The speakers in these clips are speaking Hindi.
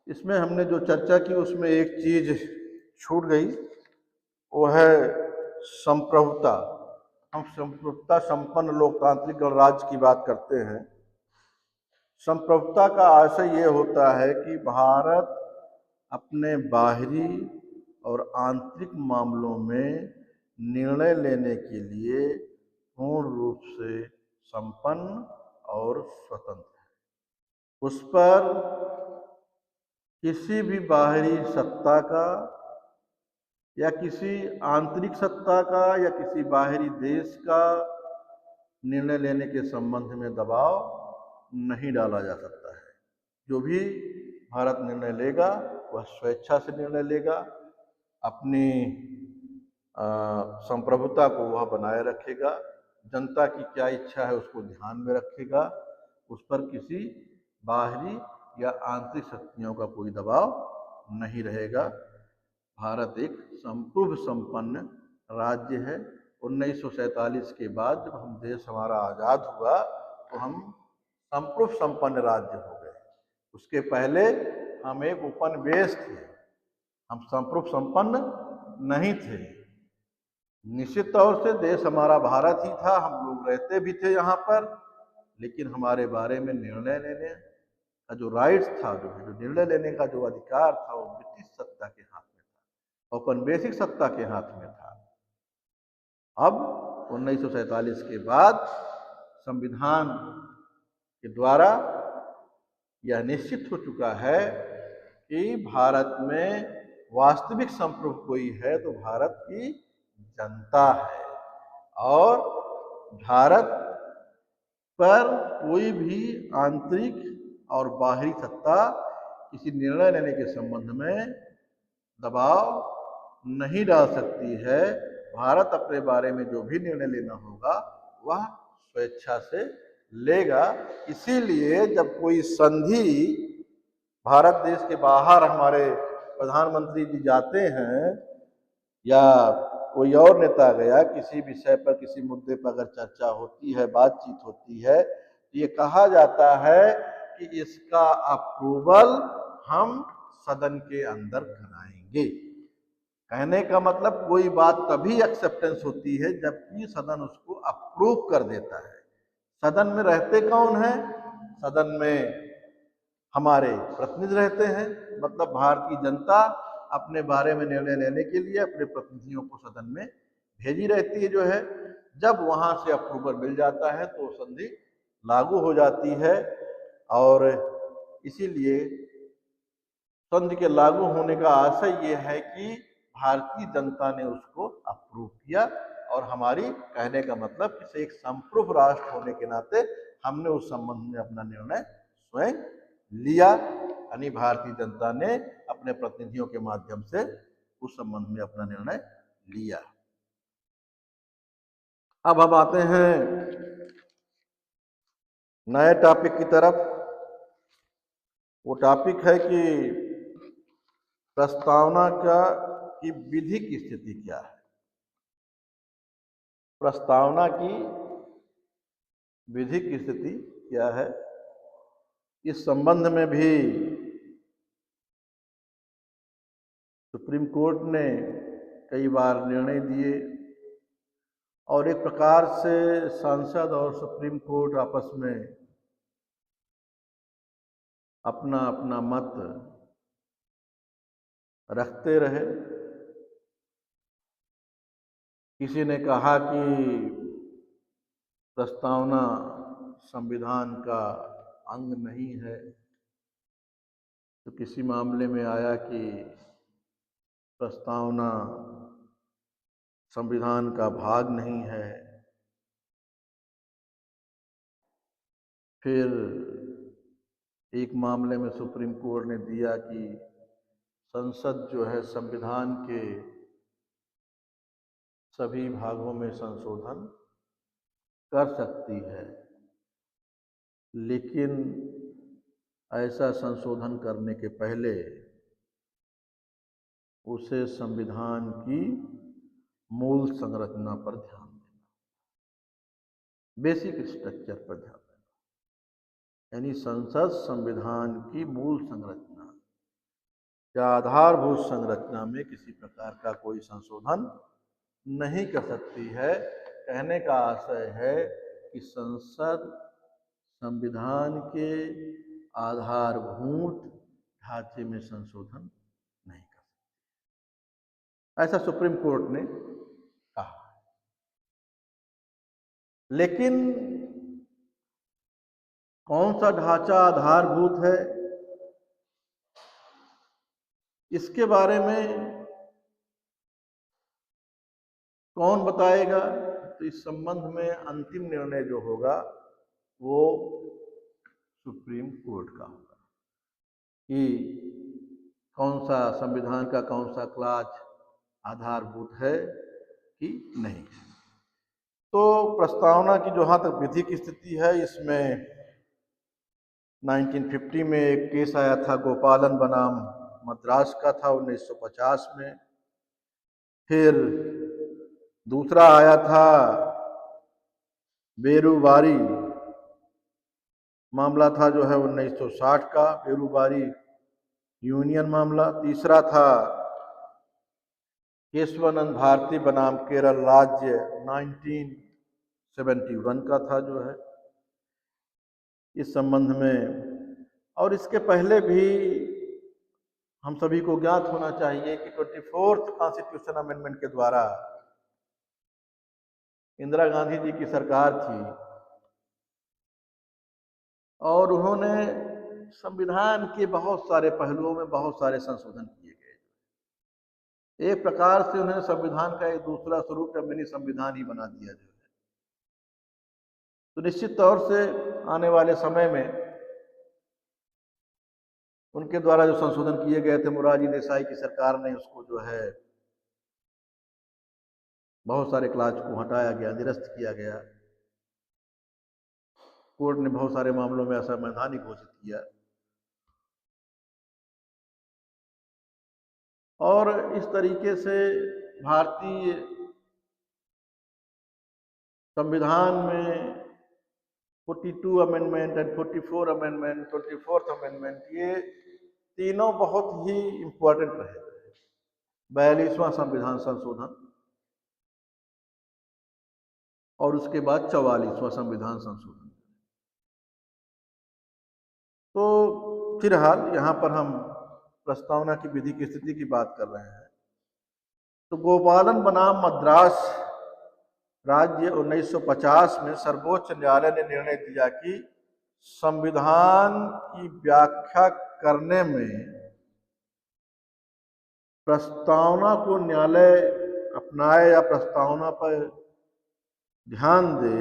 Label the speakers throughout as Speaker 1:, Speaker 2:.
Speaker 1: इसमें हमने जो चर्चा की उसमें एक चीज छूट गई, वो है संप्रभुता। हम संप्रभुता संपन्न लोकतांत्रिक गणराज्य की बात करते हैं। संप्रभुता का आशय ये होता है कि भारत अपने बाहरी और आंतरिक मामलों में निर्णय लेने के लिए पूर्ण रूप से संपन्न और स्वतंत्र है। उस पर किसी भी बाहरी सत्ता का या किसी आंतरिक सत्ता का या किसी बाहरी देश का निर्णय लेने के संबंध में दबाव नहीं डाला जा सकता है। जो भी भारत निर्णय लेगा वह स्वेच्छा से निर्णय लेगा, अपनी संप्रभुता को वह बनाए रखेगा, जनता की क्या इच्छा है उसको ध्यान में रखेगा, उस पर किसी बाहरी या आंतरिक शक्तियों का कोई दबाव नहीं रहेगा। भारत एक संप्रभु संपन्न राज्य है। 1947 के बाद जब हम देश हमारा आज़ाद हुआ तो हम संप्रभु संपन्न राज्य हो गए। उसके पहले हम एक उपनिवेश थे, हम संप्रभु संपन्न नहीं थे। निश्चित तौर से देश हमारा भारत ही था, हम लोग रहते भी थे यहाँ पर, लेकिन हमारे बारे में निर्णय लेने का जो राइट्स था, जो निर्णय लेने का जो अधिकार था, वो ब्रिटिश सत्ता के हाथ में था, औपनिवेशिक सत्ता के हाथ में था। अब 1947 के बाद संविधान के द्वारा यह निश्चित हो चुका है कि भारत में वास्तविक संप्रभु कोई है तो भारत की जनता है, और भारत पर कोई भी आंतरिक और बाहरी सत्ता किसी निर्णय लेने के संबंध में दबाव नहीं डाल सकती है। भारत अपने बारे में जो भी निर्णय लेना होगा वह स्वेच्छा से लेगा। इसीलिए जब कोई संधि भारत देश के बाहर हमारे प्रधानमंत्री जी जाते हैं या कोई और नेता गया, किसी विषय पर किसी मुद्दे पर अगर चर्चा होती है, बातचीत होती है, तो ये कहा जाता है कि इसका अप्रूवल हम सदन के अंदर कराएंगे। कहने का मतलब कोई बात तभी एक्सेप्टेंस होती है जबकि सदन उसको अप्रूव कर देता है। सदन में रहते कौन है? सदन में हमारे प्रतिनिधि रहते हैं, मतलब भारतीय जनता अपने बारे में निर्णय लेने के लिए अपने प्रतिनिधियों को सदन में भेजी रहती है जो है। जब वहां से अप्रूवल मिल जाता है तो संधि लागू हो जाती है, और इसीलिए संधि के लागू होने का आशय ये है कि भारतीय जनता ने उसको अप्रूव किया, और हमारी कहने का मतलब कि एक संप्रभु राष्ट्र होने के नाते हमने उस संबंध में अपना निर्णय स्वयं लिया, यानी भारतीय जनता ने अपने प्रतिनिधियों के माध्यम से उस संबंध में अपना निर्णय लिया। अब हम आते हैं नए टॉपिक की तरफ। वो टॉपिक है कि प्रस्तावना की विधिक स्थिति क्या है। प्रस्तावना की विधिक स्थिति क्या है, इस संबंध में भी सुप्रीम कोर्ट ने कई बार निर्णय दिए, और एक प्रकार से संसद और सुप्रीम कोर्ट आपस में अपना अपना मत रखते रहे। किसी ने कहा कि प्रस्तावना संविधान का अंग नहीं है, तो किसी मामले में आया कि प्रस्तावना संविधान का भाग नहीं है। फिर एक मामले में सुप्रीम कोर्ट ने दिया कि संसद जो है संविधान के सभी भागों में संशोधन कर सकती है, लेकिन ऐसा संशोधन करने के पहले उसे संविधान की मूल संरचना पर ध्यान देना, बेसिक स्ट्रक्चर पर ध्यान देना, यानी संसद संविधान की मूल संरचना या आधारभूत संरचना में किसी प्रकार का कोई संशोधन नहीं कर सकती है। कहने का आशय है कि संसद संविधान के आधारभूत ढांचे में संशोधन नहीं कर सकती, ऐसा सुप्रीम कोर्ट ने कहा। लेकिन कौन सा ढांचा आधारभूत है, इसके बारे में कौन बताएगा? तो इस संबंध में अंतिम निर्णय जो होगा वो सुप्रीम कोर्ट का होगा कि कौन सा संविधान का कौन सा क्लाज आधारभूत है कि नहीं। तो प्रस्तावना की जहाँ तक विधि की स्थिति है, इसमें 1950 में एक केस आया था गोपालन बनाम मद्रास का था 1950 में। फिर दूसरा आया था बेरुबारी मामला था जो है 1960 का, बेरुबारी यूनियन मामला। तीसरा था केशवानंद भारती बनाम केरल राज्य 1971 का था जो है इस संबंध में। और इसके पहले भी हम सभी को ज्ञात होना चाहिए कि 24th कॉन्स्टिट्यूशन अमेंडमेंट के द्वारा इंदिरा गांधी जी की सरकार थी और उन्होंने संविधान के बहुत सारे पहलुओं में बहुत सारे संशोधन किए गए। एक प्रकार से उन्होंने संविधान का एक दूसरा स्वरूप या मिनी संविधान ही बना दिया जो है। तो निश्चित तौर से आने वाले समय में उनके द्वारा जो संशोधन किए गए थे, मोरारजी देसाई की सरकार ने उसको जो है बहुत सारे क्लाज को हटाया गया, निरस्त किया गया। कोर्ट ने बहुत सारे मामलों में असंवैधानिक घोषित किया। और इस तरीके से भारतीय संविधान में 42 amendment and 44 amendment, 24th amendment, ये तीनों बहुत ही इंपॉर्टेंट रहे। 42वां संविधान संशोधन और उसके बाद 44वां संविधान संशोधन। तो फिलहाल यहाँ पर हम प्रस्तावना की विधि की स्थिति की बात कर रहे हैं। तो गोपालन बनाम मद्रास राज्य 1950 में सर्वोच्च न्यायालय ने निर्णय दिया कि संविधान की व्याख्या करने में प्रस्तावना को न्यायालय अपनाए या प्रस्तावना पर ध्यान दे,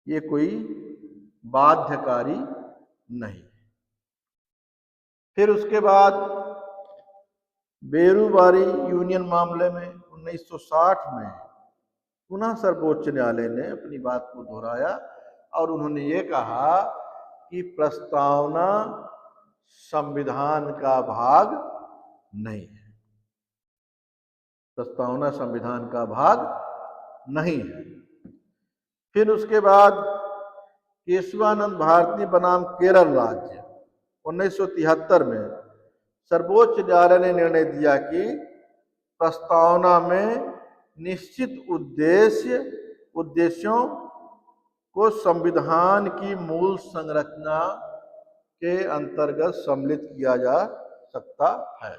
Speaker 1: ये कोई बाध्यकारी नहीं। फिर उसके बाद बेरुबारी यूनियन मामले में 1960 में पुनः सर्वोच्च न्यायालय ने अपनी बात को दोहराया और उन्होंने ये कहा कि प्रस्तावना संविधान का भाग नहीं है। प्रस्तावना संविधान का भाग नहीं है। फिर उसके बाद केशवानंद भारती बनाम केरल राज्य 1973 में सर्वोच्च न्यायालय ने निर्णय दिया कि प्रस्तावना में निश्चित उद्देश्यों को संविधान की मूल संरचना के अंतर्गत सम्मिलित किया जा सकता है।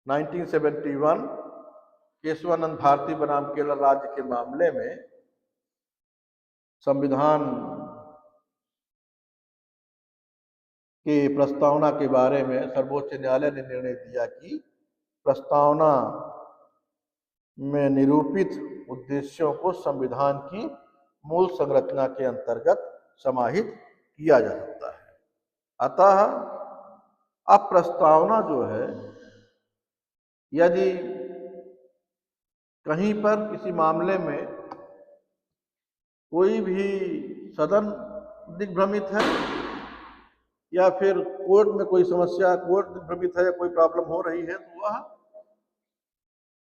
Speaker 1: 1971 केशवानंद भारती बनाम केरल राज्य के मामले में संविधान की प्रस्तावना के बारे में सर्वोच्च न्यायालय ने निर्णय दिया कि प्रस्तावना में निरूपित उद्देश्यों को संविधान की मूल संरचना के अंतर्गत समाहित किया जा सकता है। अतः अब प्रस्तावना जो है, यदि कहीं पर किसी मामले में कोई भी सदन दिग्भ्रमित है या फिर कोर्ट में कोई समस्या, कोर्ट दिग्भ्रमित है या कोई प्रॉब्लम हो रही है, तो वह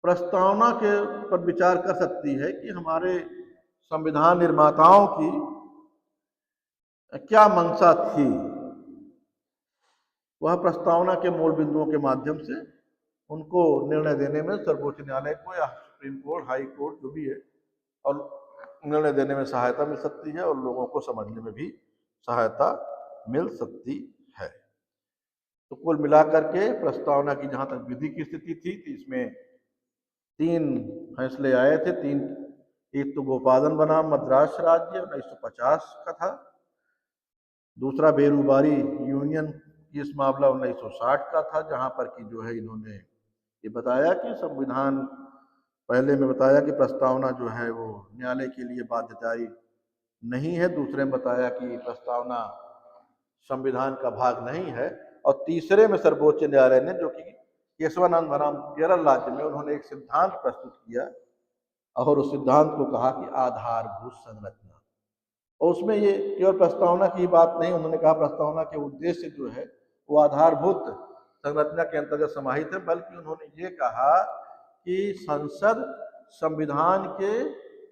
Speaker 1: प्रस्तावना के पर विचार कर सकती है कि हमारे संविधान निर्माताओं की क्या मंशा थी। वह प्रस्तावना के मूल बिंदुओं के माध्यम से उनको निर्णय देने में सर्वोच्च न्यायालय को या सुप्रीम कोर्ट, हाई कोर्ट जो भी है, और निर्णय देने में सहायता मिल सकती है और लोगों को समझने में भी सहायता मिल सकती है। तो कुल मिलाकर के प्रस्तावना की जहां तक विधि की स्थिति थी, तो इसमें 3 फैसले आए थे। 3, एक तो गोपालन बनाम मद्रास राज्य 1950 का था, दूसरा बेरूबारी यूनियन केस मामला 1960 का था, जहां पर कि जो है इन्होंने ये बताया कि संविधान, पहले में बताया कि प्रस्तावना जो है वो न्यायालय के लिए बाध्यकारी नहीं है, दूसरे में बताया कि प्रस्तावना संविधान का भाग नहीं है, और तीसरे में सर्वोच्च न्यायालय ने, जो कि केशवानंद बनाम केरल राज्य में, उन्होंने एक सिद्धांत प्रस्तुत किया और उस सिद्धांत को कहा कि आधारभूत संरचना। और उसमें ये केवल प्रस्तावना की बात नहीं, उन्होंने कहा प्रस्तावना के उद्देश्य जो है वो आधारभूत संरचना के अंतर्गत समाहित है, बल्कि उन्होंने ये कहा कि संसद संविधान के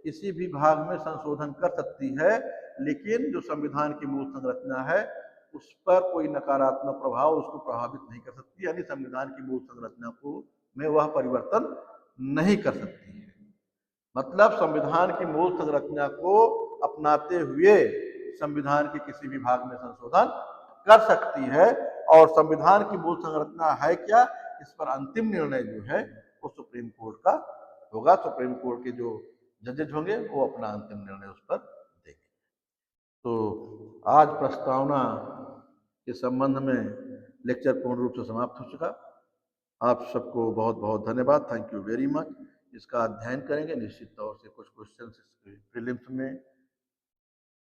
Speaker 1: किसी भी भाग में संशोधन कर सकती है, लेकिन जो संविधान की मूल संरचना है उस पर कोई नकारात्मक प्रभाव उसको प्रभावित नहीं कर सकती, यानी संविधान की मूल संरचना को में वह परिवर्तन नहीं कर सकती है। मतलब संविधान की मूल संरचना को अपनाते हुए संविधान के किसी भी भाग में संशोधन कर सकती है, और संविधान की मूल संरचना है क्या, इस पर अंतिम निर्णय जो है वो सुप्रीम कोर्ट का होगा। सुप्रीम कोर्ट के जो जजेज होंगे वो अपना अंतिम निर्णय उस पर देंगे। तो आज प्रस्तावना के संबंध में लेक्चर पूर्ण रूप से समाप्त हो चुका। आप सबको बहुत बहुत धन्यवाद, थैंक यू वेरी मच। इसका अध्ययन करेंगे, निश्चित तौर से कुछ क्वेश्चन प्रीलिम्स में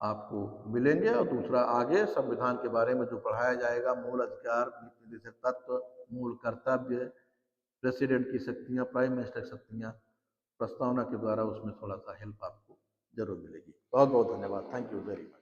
Speaker 1: आपको मिलेंगे, और दूसरा आगे संविधान के बारे में जो पढ़ाया जाएगा, मूल अधिकार, नीति निर्देशक तत्व, मूल कर्तव्य, प्रेसिडेंट की शक्तियाँ, प्राइम मिनिस्टर की शक्तियाँ, प्रस्तावना के द्वारा उसमें थोड़ा सा हेल्प आपको जरूर मिलेगी। बहुत बहुत धन्यवाद, थैंक यू वेरी मच।